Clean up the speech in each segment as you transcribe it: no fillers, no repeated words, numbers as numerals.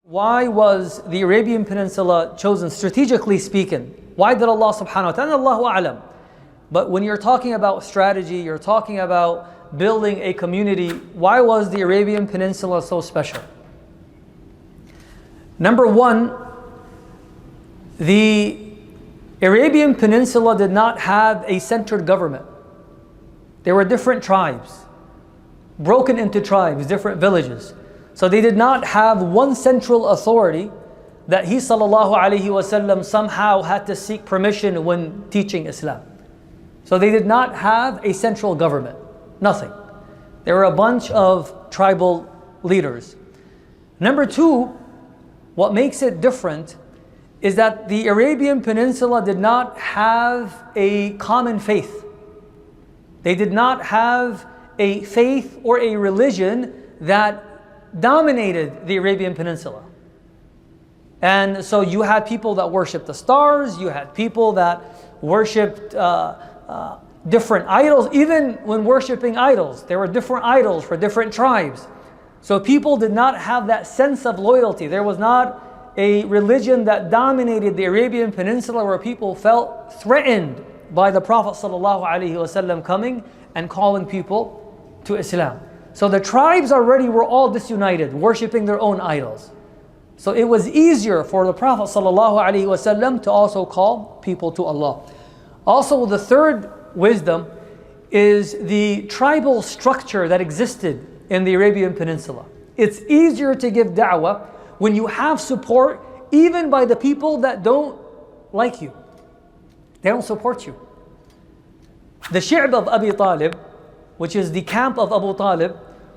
Why was the Arabian Peninsula chosen, strategically speaking? Why did Allah subhanahu wa ta'ala? Allahu a'lam. But when you're talking about strategy, you're talking about building a community, why was the Arabian Peninsula so special? Number one, the Arabian Peninsula did not have a centered government. There were different tribes, broken into tribes, different villages. So they did not have one central authority that he sallallahu alaihi wasallam somehow had to seek permission when teaching Islam. So they did not have a central government, nothing. There were a bunch of tribal leaders. Number two, what makes it different is that the Arabian Peninsula did not have a common faith. They did not have a faith or a religion that dominated the Arabian Peninsula. And so you had people that worshipped the stars, you had people that worshipped different idols. Even when worshipping idols, there were different idols for different tribes. So people did not have that sense of loyalty. There was not a religion that dominated the Arabian Peninsula where people felt threatened by the Prophet ﷺ coming and calling people to Islam. So the tribes already were all disunited, worshipping their own idols. So it was easier for the Prophet ﷺ to also call people to Allah. Also, the third wisdom is the tribal structure that existed in the Arabian Peninsula. It's easier to give da'wah when you have support even by the people that don't like you. They don't support you. The Shi'b of Abi Talib, which is the camp of Abu Talib,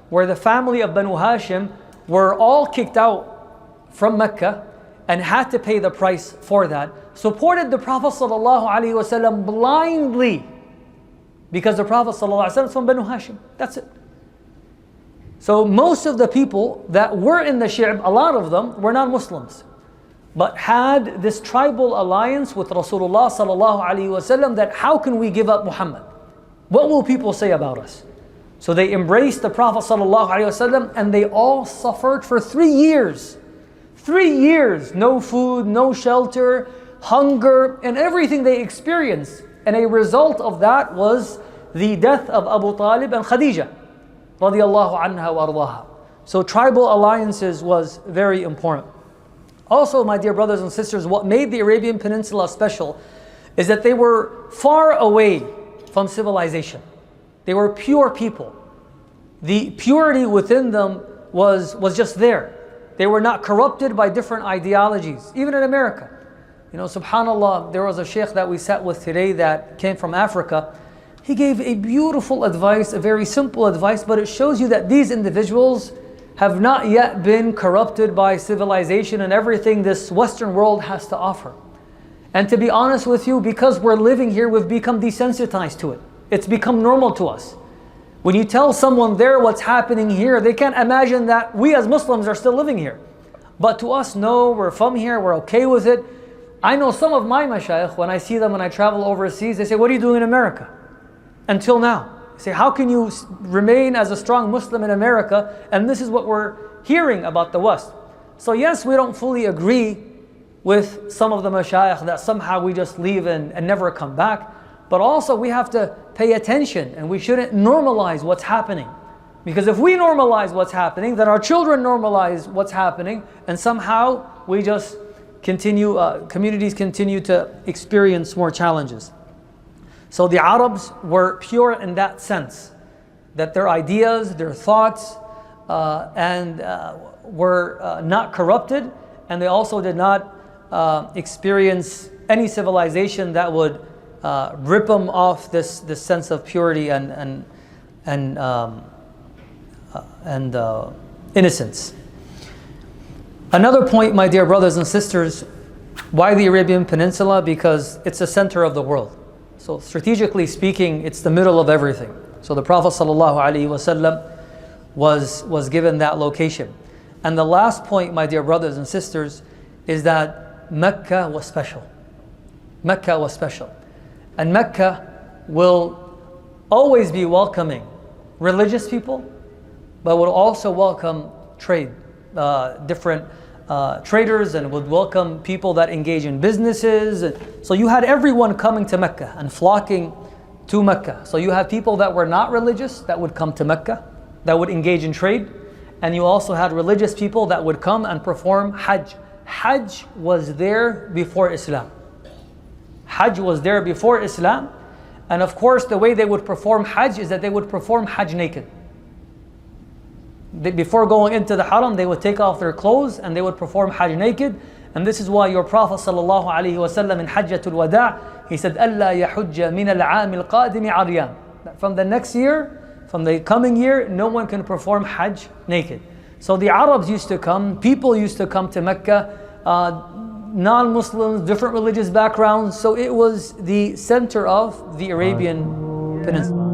where the family of Banu Hashim were all kicked out from Mecca and had to pay the price for that, supported the Prophet ﷺ blindly because the Prophet ﷺ is from Banu Hashim. That's it. So most of the people that were in the Shi'b, a lot of them were non-Muslims, but had this tribal alliance with Rasulullah ﷺ that how can we give up Muhammad? What will people say about us? So they embraced the Prophet ﷺ and they all suffered for 3 years. 3 years, no food, no shelter, hunger, and everything they experienced. And a result of that was the death of Abu Talib and Khadija radiyallahu anha wa ardaha. So tribal alliances was very important. Also, my dear brothers and sisters, what made the Arabian Peninsula special is that they were far away from civilization. They were pure people. The purity within them was just there. They were not corrupted by different ideologies, even in America. You know, subhanAllah, there was a sheikh that we sat with today that came from Africa. He gave a beautiful advice, a very simple advice, but it shows you that these individuals have not yet been corrupted by civilization and everything this Western world has to offer. And to be honest with you, because we're living here, we've become desensitized to it. It's become normal to us. When you tell someone there what's happening here, they can't imagine that we as Muslims are still living here. But to us, no, we're from here, we're okay with it. I know some of my mashayikh, when I see them when I travel overseas, they say, what are you doing in America? Until now. They say, how can you remain as a strong Muslim in America? And this is what we're hearing about the West. So yes, we don't fully agree with some of the mashayikh that somehow we just leave and never come back. But also we have to pay attention and we shouldn't normalize what's happening. Because if we normalize what's happening, then our children normalize what's happening, and somehow we just continue, communities continue to experience more challenges. So the Arabs were pure in that sense, that their ideas, their thoughts, were not corrupted, and they also did not experience any civilization that would rip them off this sense of purity and innocence. Another point, my dear brothers and sisters, why the Arabian Peninsula? Because it's the center of the world. So strategically speaking, it's the middle of everything. So the Prophet ﷺ was given that location. And the last point, my dear brothers and sisters, is that Mecca was special. Mecca was special. And Mecca will always be welcoming religious people, but will also welcome trade, different traders and would welcome people that engage in businesses. And so you had everyone coming to Mecca and flocking to Mecca. So you had people that were not religious that would come to Mecca, that would engage in trade. And you also had religious people that would come and perform Hajj. Hajj was there before Islam. Hajj was there before Islam. And of course, the way they would perform Hajj is that they would perform Hajj naked. Before going into the Haram, they would take off their clothes and they would perform Hajj naked. And this is why your Prophet ﷺ in Hajjatul Wada', he said, أَلَّا يَحُجَّ مِنَ الْعَامِ الْقَادِمِ عَرْيَانٍ. From the next year, from the coming year, no one can perform Hajj naked. So the Arabs used to come, people used to come to Mecca, non-Muslims, different religious backgrounds. So it was the center of the Arabian Peninsula.